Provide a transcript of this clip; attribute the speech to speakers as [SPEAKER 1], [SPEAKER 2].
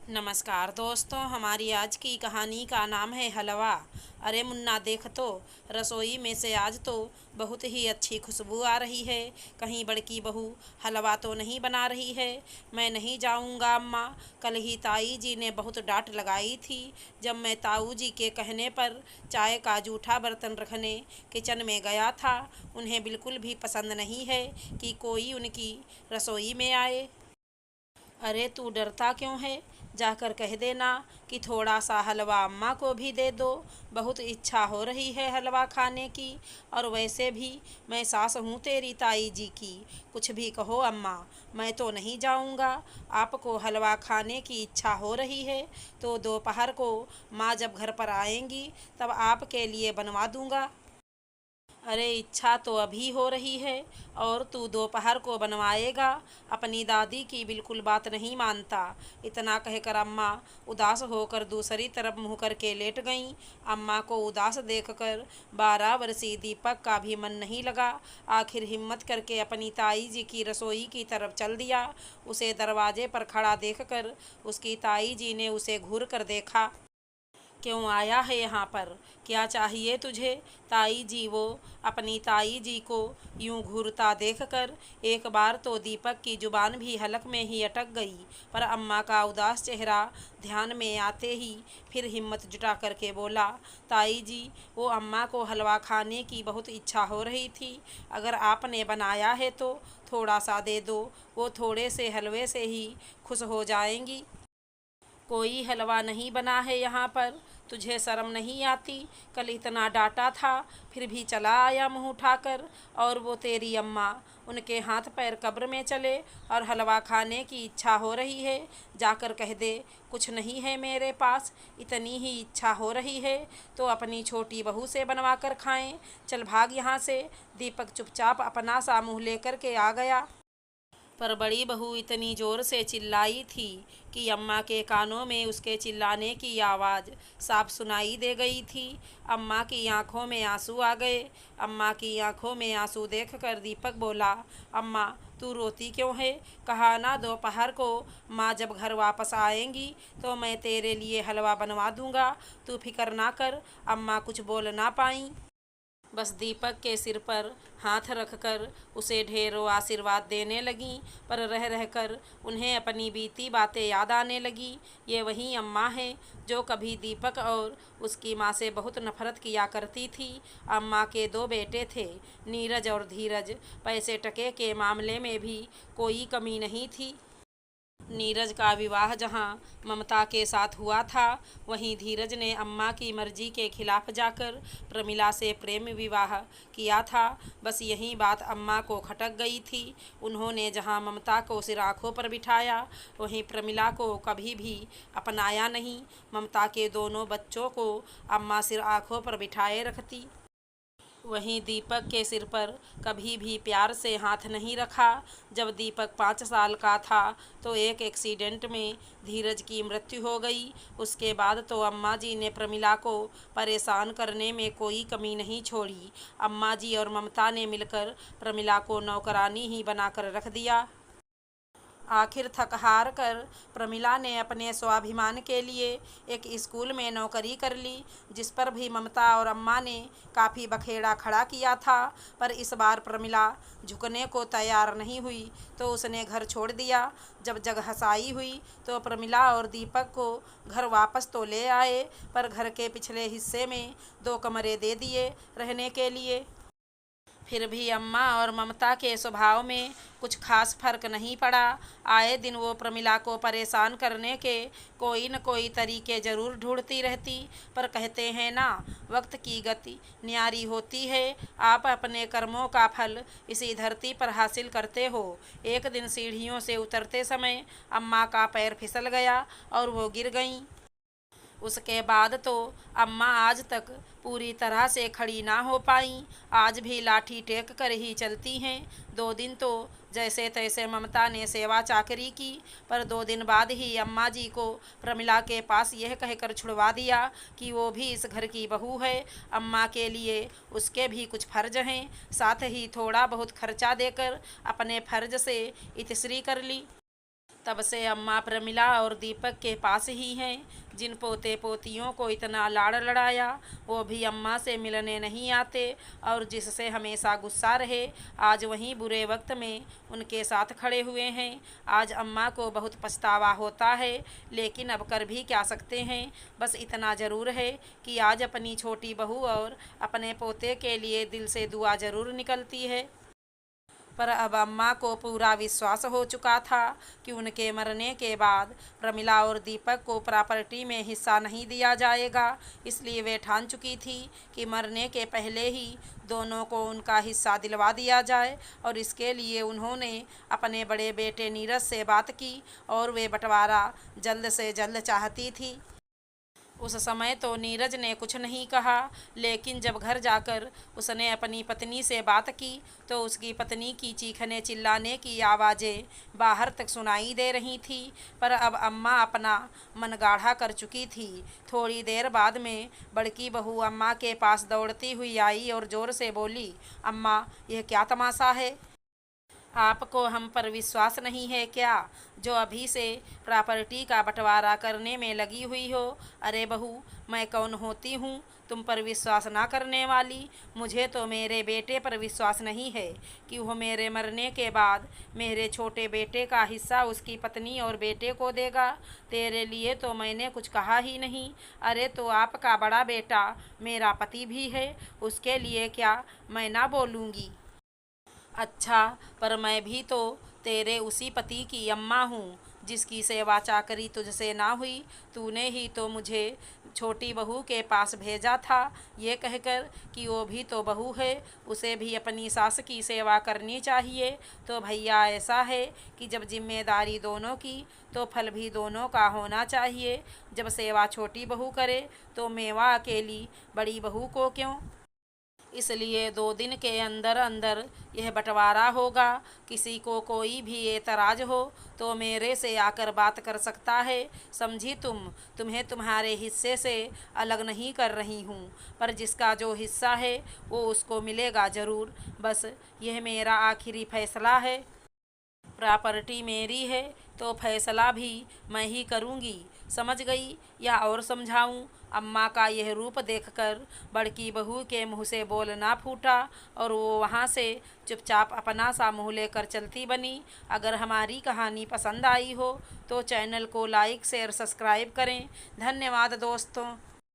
[SPEAKER 1] नमस्कार दोस्तों, हमारी आज की कहानी का नाम है हलवा। अरे मुन्ना, देख तो, रसोई में से आज तो बहुत ही अच्छी खुशबू आ रही है। कहीं बड़की बहू हलवा तो नहीं बना रही है? मैं नहीं जाऊंगा अम्मा। कल ही ताई जी ने बहुत डांट लगाई थी जब मैं ताऊ जी के कहने पर चाय का जूठा बर्तन रखने किचन में गया था। उन्हें बिल्कुल भी पसंद नहीं है कि कोई उनकी रसोई में आए। अरे तू डरता क्यों है? जाकर कह देना कि थोड़ा सा हलवा अम्मा को भी दे दो। बहुत इच्छा हो रही है हलवा खाने की। और वैसे भी मैं सास हूँ तेरी ताई जी की। कुछ भी कहो अम्मा, मैं तो नहीं जाऊँगा। आपको हलवा खाने की इच्छा हो रही है तो दोपहर को माँ जब घर पर आएंगी तब आपके लिए बनवा दूँगा। अरे इच्छा तो अभी हो रही है और तू दोपहर को बनवाएगा? अपनी दादी की बिल्कुल बात नहीं मानता। इतना कहकर अम्मा उदास होकर दूसरी तरफ मुँह करके लेट गईं। अम्मा को उदास देखकर 12 वर्षीय दीपक का भी मन नहीं लगा। आखिर हिम्मत करके अपनी ताई जी की रसोई की तरफ चल दिया। उसे दरवाजे पर खड़ा देखकर उसकी ताई जी ने उसे घूर कर देखा। क्यों आया है यहाँ पर? क्या चाहिए तुझे? ताई जी वो अपनी ताई जी को यूं घूरता देखकर एक बार तो दीपक की जुबान भी हलक में ही अटक गई। पर अम्मा का उदास चेहरा ध्यान में आते ही फिर हिम्मत जुटा करके बोला, ताई जी, वो अम्मा को हलवा खाने की बहुत इच्छा हो रही थी। अगर आपने बनाया है तो थोड़ा सा दे दो, वो थोड़े से हलवे से ही खुश हो जाएंगी। कोई हलवा नहीं बना है यहाँ पर। तुझे शर्म नहीं आती? कल इतना डांटा था फिर भी चला आया मुंह उठाकर। और वो तेरी अम्मा, उनके हाथ पैर कब्र में चले और हलवा खाने की इच्छा हो रही है। जाकर कह दे कुछ नहीं है मेरे पास, इतनी ही इच्छा हो रही है तो अपनी छोटी बहू से बनवा कर खाएं। चल भाग यहाँ से। दीपक चुपचाप अपना सा मुँह लेकर के आ गया। पर बड़ी बहू इतनी ज़ोर से चिल्लाई थी कि अम्मा के कानों में उसके चिल्लाने की आवाज़ साफ सुनाई दे गई थी। अम्मा की आंखों में आंसू आ गए। अम्मा की आंखों में आंसू देखकर दीपक बोला, अम्मा तू रोती क्यों है? कहा ना दोपहर को माँ जब घर वापस आएंगी तो मैं तेरे लिए हलवा बनवा दूँगा। तू फिक्र ना कर। अम्मा कुछ बोल ना पाई, बस दीपक के सिर पर हाथ रखकर उसे ढेरों आशीर्वाद देने लगीं। पर रह रहकर उन्हें अपनी बीती बातें याद आने लगी। ये वही अम्मा है जो कभी दीपक और उसकी माँ से बहुत नफरत किया करती थी। अम्मा के दो बेटे थे, नीरज और धीरज। पैसे टके के मामले में भी कोई कमी नहीं थी। नीरज का विवाह जहां ममता के साथ हुआ था, वहीं धीरज ने अम्मा की मर्जी के खिलाफ जाकर प्रमिला से प्रेम विवाह किया था। बस यही बात अम्मा को खटक गई थी। उन्होंने जहां ममता को सिर आँखों पर बिठाया, वहीं प्रमिला को कभी भी अपनाया नहीं। ममता के दोनों बच्चों को अम्मा सिर आँखों पर बिठाए रखती। वहीं दीपक के सिर पर कभी भी प्यार से हाथ नहीं रखा। जब दीपक 5 साल का था तो एक एक्सीडेंट में धीरज की मृत्यु हो गई। उसके बाद तो अम्मा जी ने प्रमिला को परेशान करने में कोई कमी नहीं छोड़ी। अम्मा जी और ममता ने मिलकर प्रमिला को नौकरानी ही बनाकर रख दिया। आखिर थक हार कर प्रमिला ने अपने स्वाभिमान के लिए एक स्कूल में नौकरी कर ली, जिस पर भी ममता और अम्मा ने काफ़ी बखेड़ा खड़ा किया था। पर इस बार प्रमिला झुकने को तैयार नहीं हुई तो उसने घर छोड़ दिया। जब जग हंसाई हुई तो प्रमिला और दीपक को घर वापस तो ले आए, पर घर के पिछले हिस्से में 2 कमरे दे दिए रहने के लिए। फिर भी अम्मा और ममता के स्वभाव में कुछ खास फर्क नहीं पड़ा। आए दिन वो प्रमिला को परेशान करने के कोई न कोई तरीके ज़रूर ढूंढती रहती। पर कहते हैं ना, वक्त की गति न्यारी होती है। आप अपने कर्मों का फल इसी धरती पर हासिल करते हो। एक दिन सीढ़ियों से उतरते समय अम्मा का पैर फिसल गया और वो गिर गईं। उसके बाद तो अम्मा आज तक पूरी तरह से खड़ी ना हो पाईं। आज भी लाठी टेक कर ही चलती हैं। 2 दिन तो जैसे तैसे ममता ने सेवा चाकरी की, पर 2 दिन बाद ही अम्मा जी को प्रमिला के पास यह कहकर छुड़वा दिया कि वो भी इस घर की बहू है। अम्मा के लिए उसके भी कुछ फर्ज हैं। साथ ही थोड़ा बहुत खर्चा देकर अपने फर्ज से इतश्री कर ली। तब से अम्मा प्रमिला और दीपक के पास ही हैं। जिन पोते पोतियों को इतना लाड़ लड़ाया वो भी अम्मा से मिलने नहीं आते और जिससे हमेशा गुस्सा रहे आज वहीं बुरे वक्त में उनके साथ खड़े हुए हैं। आज अम्मा को बहुत पछतावा होता है, लेकिन अब कर भी क्या सकते हैं। बस इतना ज़रूर है कि आज अपनी छोटी बहू और अपने पोते के लिए दिल से दुआ ज़रूर निकलती है। पर अब अम्मा को पूरा विश्वास हो चुका था कि उनके मरने के बाद प्रमिला और दीपक को प्रॉपर्टी में हिस्सा नहीं दिया जाएगा। इसलिए वे ठान चुकी थी कि मरने के पहले ही दोनों को उनका हिस्सा दिलवा दिया जाए और इसके लिए उन्होंने अपने बड़े बेटे नीरज से बात की और वे बंटवारा जल्द से जल्द चाहती थी। उस समय तो नीरज ने कुछ नहीं कहा, लेकिन जब घर जाकर उसने अपनी पत्नी से बात की तो उसकी पत्नी की चीखने चिल्लाने की आवाज़ें बाहर तक सुनाई दे रही थी। पर अब अम्मा अपना मन गाढ़ा कर चुकी थी। थोड़ी देर बाद में बड़की बहू अम्मा के पास दौड़ती हुई आई और ज़ोर से बोली, अम्मा यह क्या तमाशा है? आपको हम पर विश्वास नहीं है क्या, जो अभी से प्रॉपर्टी का बंटवारा करने में लगी हुई हो? अरे बहू, मैं कौन होती हूँ तुम पर विश्वास ना करने वाली? मुझे तो मेरे बेटे पर विश्वास नहीं है कि वह मेरे मरने के बाद मेरे छोटे बेटे का हिस्सा उसकी पत्नी और बेटे को देगा। तेरे लिए तो मैंने कुछ कहा ही नहीं। अरे तो आपका बड़ा बेटा मेरा पति भी है, उसके लिए क्या मैं ना बोलूँगी? अच्छा, पर मैं भी तो तेरे उसी पति की अम्मा हूँ जिसकी सेवा चाकरी तुझसे ना हुई। तूने ही तो मुझे छोटी बहू के पास भेजा था ये कहकर कि वो भी तो बहू है, उसे भी अपनी सास की सेवा करनी चाहिए। तो भैया ऐसा है कि जब जिम्मेदारी दोनों की तो फल भी दोनों का होना चाहिए। जब सेवा छोटी बहू करे तो मेवा अकेली बड़ी बहू को क्यों? इसलिए 2 दिन के अंदर अंदर यह बंटवारा होगा। किसी को कोई भी एतराज़ हो तो मेरे से आकर बात कर सकता है। समझी तुम? तुम्हें तुम्हारे हिस्से से अलग नहीं कर रही हूँ, पर जिसका जो हिस्सा है वो उसको मिलेगा ज़रूर। बस यह मेरा आखिरी फैसला है। प्रॉपर्टी मेरी है तो फैसला भी मैं ही करूँगी, समझ गई या और समझाऊँ? अम्मा का यह रूप देखकर बड़की बहू के मुँह से बोल ना फूटा और वो वहाँ से चुपचाप अपना सा मुँह लेकर चलती बनी। अगर हमारी कहानी पसंद आई हो तो चैनल को लाइक शेयर सब्सक्राइब करें। धन्यवाद दोस्तों।